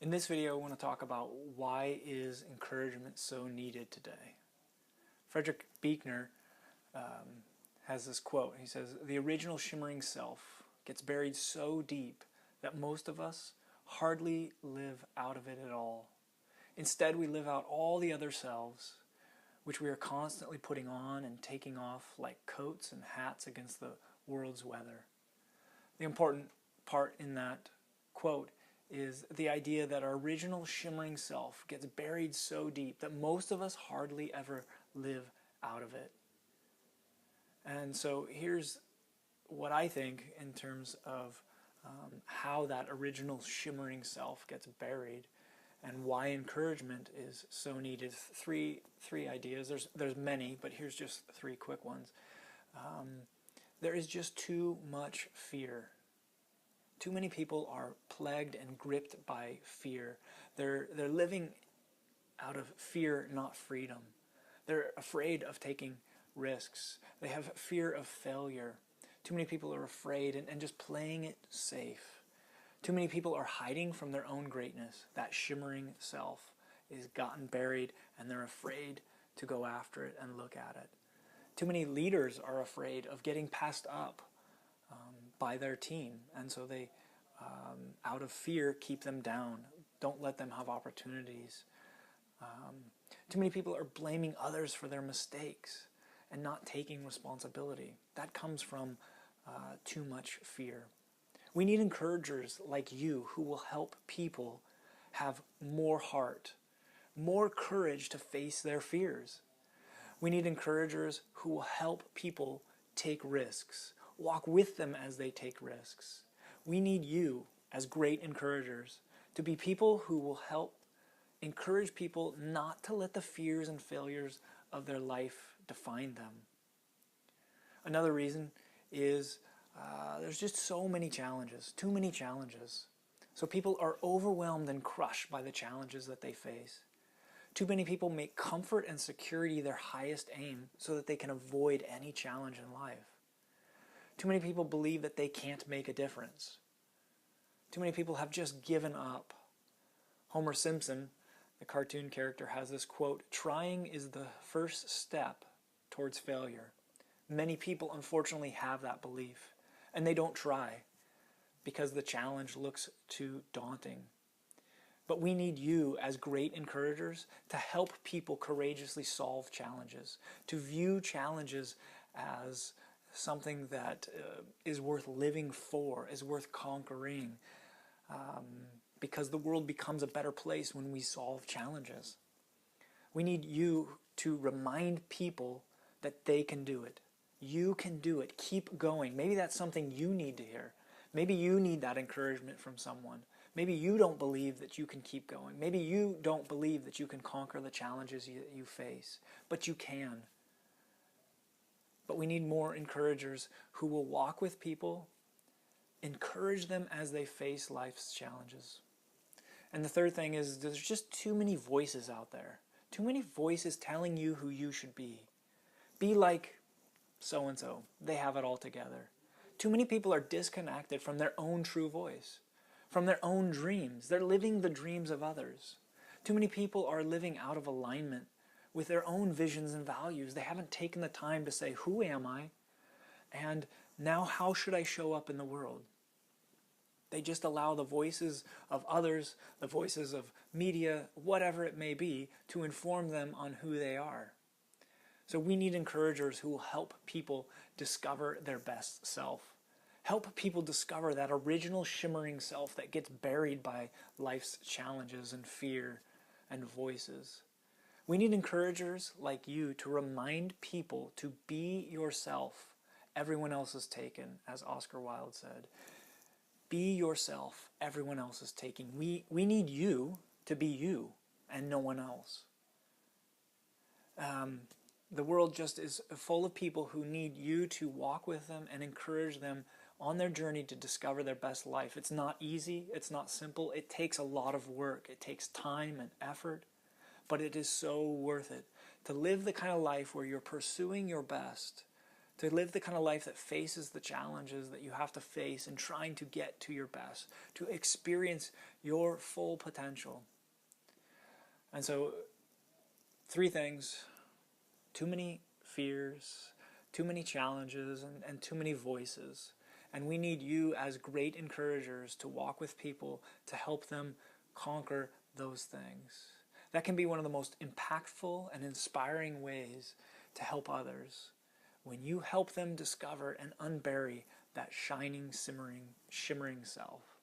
In this video, I want to talk about why is encouragement so needed today. Frederick Buechner has this quote. He says, "The original shimmering self gets buried so deep that most of us hardly live out of it at all. Instead, we live out all the other selves, which we are constantly putting on and taking off like coats and hats against the world's weather." The important part in that quote is the idea that our original shimmering self gets buried so deep that most of us hardly ever live out of it. And so here's what I think in terms of how that original shimmering self gets buried and why encouragement is so needed. Three ideas. There's many, but here's just three quick ones. There is just too much fear. Too many people are plagued and gripped by fear. They're living out of fear, not freedom. They're afraid of taking risks. They have fear of failure. Too many people are afraid and just playing it safe. Too many people are hiding from their own greatness. That shimmering self is gotten buried and they're afraid to go after it and look at it. Too many leaders are afraid of getting passed up by their team, and so they, out of fear, keep them down. Don't let them have opportunities. Too many people are blaming others for their mistakes and not taking responsibility. That comes from too much fear. We need encouragers like you who will help people have more heart, more courage to face their fears. We need encouragers who will help people take risks, walk with them as they take risks. We need you as great encouragers to be people who will help encourage people not to let the fears and failures of their life define them. Another reason is there's just so many challenges, too many challenges. So people are overwhelmed and crushed by the challenges that they face. Too many people make comfort and security their highest aim so that they can avoid any challenge in life. Too many people believe that they can't make a difference. Too many people have just given up. Homer Simpson, the cartoon character, has this quote, "Trying is the first step towards failure." Many people unfortunately have that belief, and they don't try because the challenge looks too daunting. But we need you as great encouragers to help people courageously solve challenges, to view challenges as something that is worth living for, is worth conquering, because the world becomes a better place when we solve challenges. We need you to remind people that they can do it. You can do it. Keep going. Maybe that's something you need to hear. Maybe you need that encouragement from someone. Maybe you don't believe that you can keep going. Maybe you don't believe that you can conquer the challenges you face, but you can. But we need more encouragers who will walk with people, encourage them as they face life's challenges. And the third thing is there's just too many voices out there. Too many voices telling you who you should be. Be like so-and-so. They have it all together. Too many people are disconnected from their own true voice, from their own dreams. They're living the dreams of others. Too many people are living out of alignment with their own visions and values. They haven't taken the time to say, who am I? And now how should I show up in the world? They just allow the voices of others, the voices of media, whatever it may be, to inform them on who they are. So we need encouragers who will help people discover their best self. Help people discover that original shimmering self that gets buried by life's challenges and fear and voices. We need encouragers like you to remind people to be yourself. Everyone else is taken, as Oscar Wilde said. Be yourself. Everyone else is taken. We need you to be you and no one else. The world just is full of people who need you to walk with them and encourage them on their journey to discover their best life. It's not easy. It's not simple. It takes a lot of work. It takes time and effort. But it is so worth it to live the kind of life where you're pursuing your best, to live the kind of life that faces the challenges that you have to face in trying to get to your best, to experience your full potential. And so, three things: too many fears, too many challenges, and too many voices. And we need you as great encouragers to walk with people to help them conquer those things. That can be one of the most impactful and inspiring ways to help others, when you help them discover and unbury that shining, shimmering self.